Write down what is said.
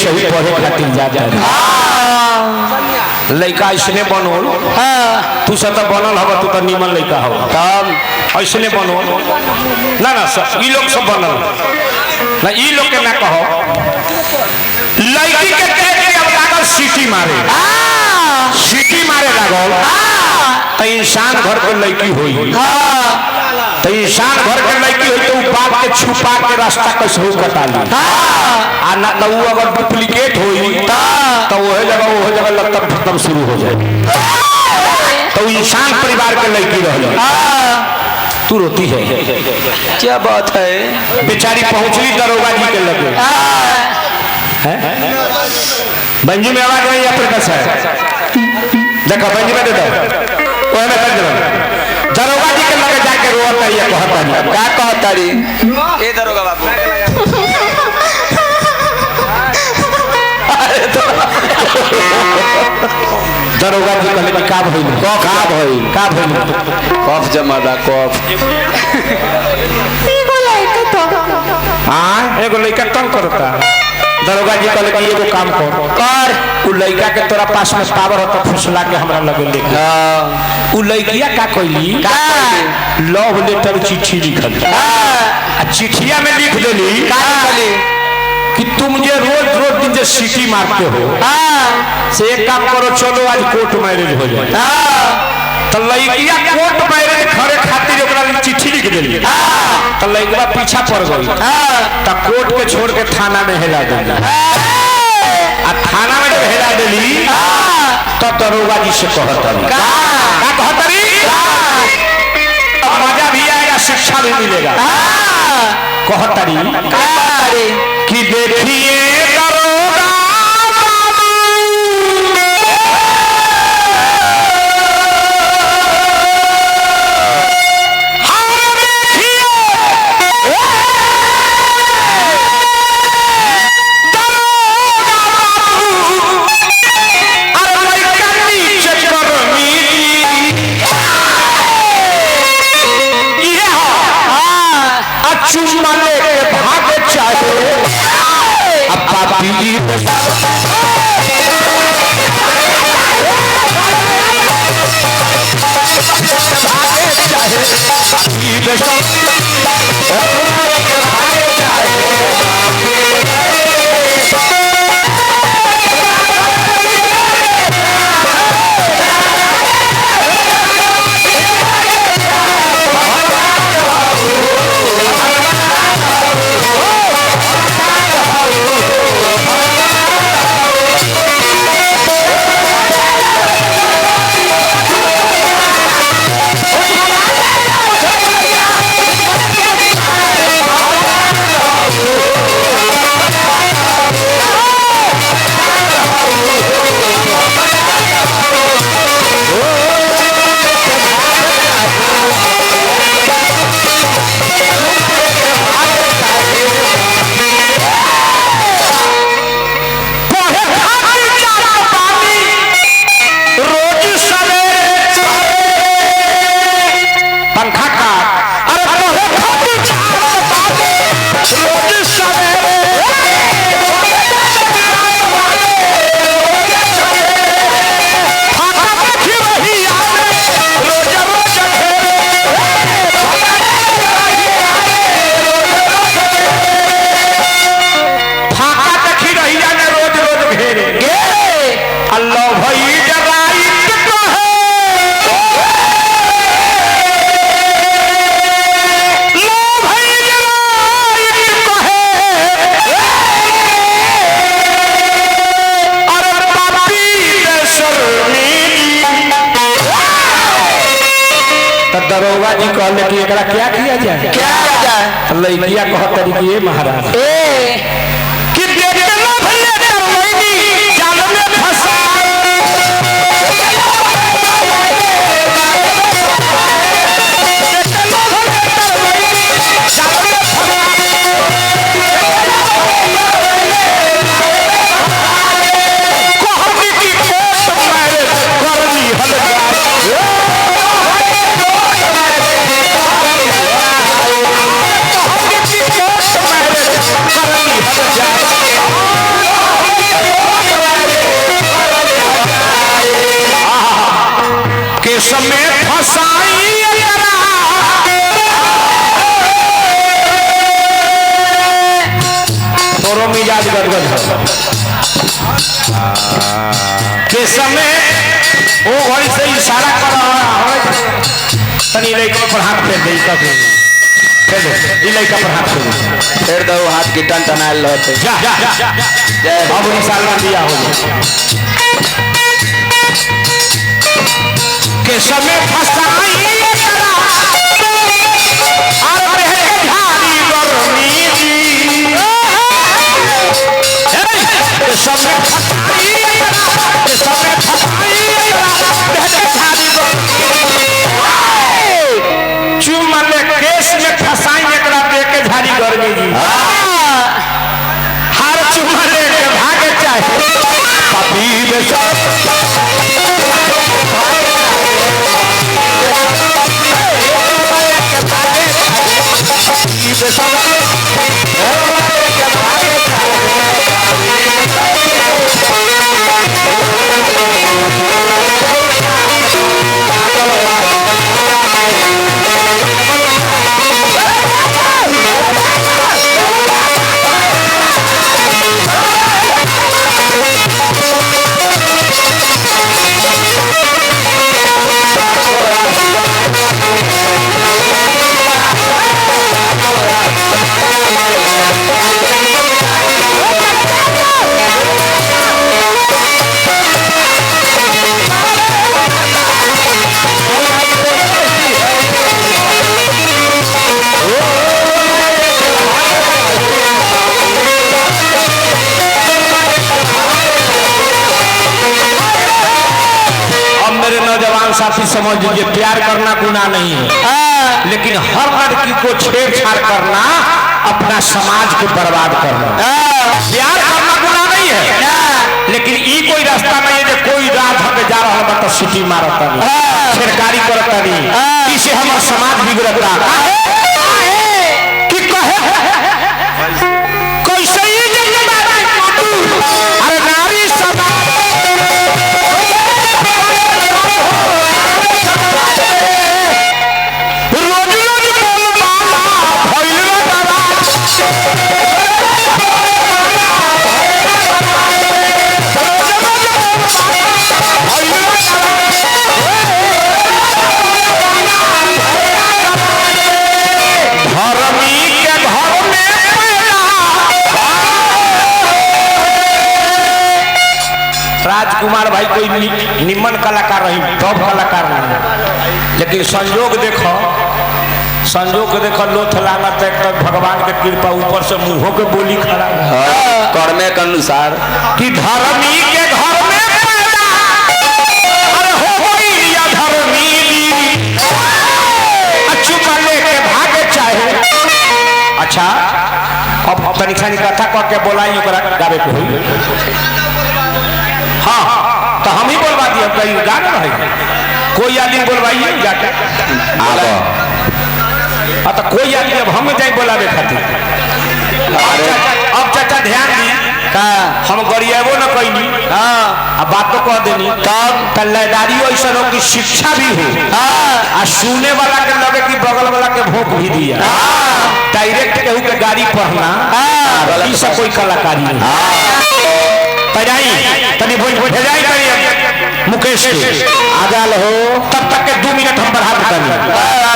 सही पढ़े खातिर जाता लड़का ऐसने बनो। तू सब तो बनल हब, तू तो निमन लड़का हो तब ऐसने बनो ना ना सब ई लोग सब बनल ना, ई लोग के ना कहो। लड़की के देख के अब लागल सीटी मारे, सीटी मारे लागल तो इंसान घर के लड़की होई, तो इंसान घर के लड़की हुई तो बाप के छुपा के रास्ता कैसे हो कटा ली आ ना तो वो अगर डुप्लीकेट हुई तो वह जगह लत्तम फत्तम शुरू हो जाए, तो इंसान परिवार के लड़की रह जाए। तू रोती है क्या बात है? बेचारी पहुंचली दरोगा जी के लगे, बंजू में आवाज नहीं अपने दस है देखो बंजू में दे दो दरोगा जी के लगे जाके रोता है, कहता नहीं क्या कहता री ए दरोगा बाबू? दरोगा जी कहले कि का भइल कफ जमादा कफ एगो लड़का तंग करता। दरोगा जी कहले कि एगो काम कर उ लड़का के तोरा पास में पावर होता फुसला के हमरा लगे लेके उ लड़किया का कहली लव लेटर चिट्ठी लिखल आ चिट्ठिया में लिख देली कि तुम मुझे रोज दिन से सीटी मारते हो से एक काम करो चलो आज कोर्ट मैरिज हो जाए। तो लड़किया कोर्ट मैरिज करे खातिर ओकरा चिट्ठी लिख देली तो लड़का पीछा पड़ गई तो कोर्ट के छोड़ के थाना में हेला देली आ थाना में जब हेला देली तो दरोगा जी से कहतरी मजा भी आएगा शिक्षा भी मिलेगा। कहतरी कि देखिए दरोगा जी कहले कि एकरा क्या किया जाए, क्या किया जाए? लड़किया कहतरी कि महाराज कि देखलो भले तरवैनी जाल में फंसा में फसाई तोरो मिजाज गदगद हो के समय वो घड़ी से इशारा कर रहा है तनी लड़का पर हाथ फेर दे कभी फेर दे लड़का पर हाथ फेर फिर दो हाथ की टन टनाल रहते जा जा जा जय अब निशाल में दिया हो के समय फसाई और पहले झाड़ी गर्मी जी के समय फसाई के समय फसाई पहले झाड़ी चुमन केस में फसाई एकरा देके झाड़ी गर्मी जी हर चुमन के भागे चाहे पपी साथी समझ लीजिए प्यार करना गुनाह नहीं है लेकिन हर लड़की को छेड़छाड़ करना अपना समाज को बर्बाद करना प्यार करना गुनाह नहीं है लेकिन ये कोई रास्ता नहीं है जो कोई रात हमें जा रहा है तो सिटी मारता नहीं छेड़खानी करता नहीं इसे हमारा समाज बिगड़ता कि कहे कोई सही अरे नारी समाज राजकुमार भाई कोई निम्न कलाकार रही टॉप कलाकार नहीं लेकिन संजोग देखो लोथ लागत एक तो भगवान के कृपा ऊपर से मुंहों के बोली खड़ा कर्मे के अनुसार कि धर्मी के घर में पैदा अरे हो गई या धर्मी चुमा लेके भागे चाहे अच्छा अब तनिक कथा कह के बोलाई गावे के हुई हाँ तो हम ही बोलवा दिए कहीं गाना रहे कोई आदमी बोलवाइए जाके हाँ तो कोई आदमी अब हम जाए बोलावे खातिर अब चाचा ध्यान दी का हम गरियाबो न कहनी अब बातों कह देनी तब तल्लेदारी ऐसा हो कि शिक्षा भी हो आ सुने वाला के लगे कि बगल वाला के भोंक भी दिया डायरेक्ट केहू के गाड़ी पढ़ना सब कोई कलाकारी तनी बैठ जाए मुकेश के आजाल हो तब तक के 2 मिनट हम बढ़ा देते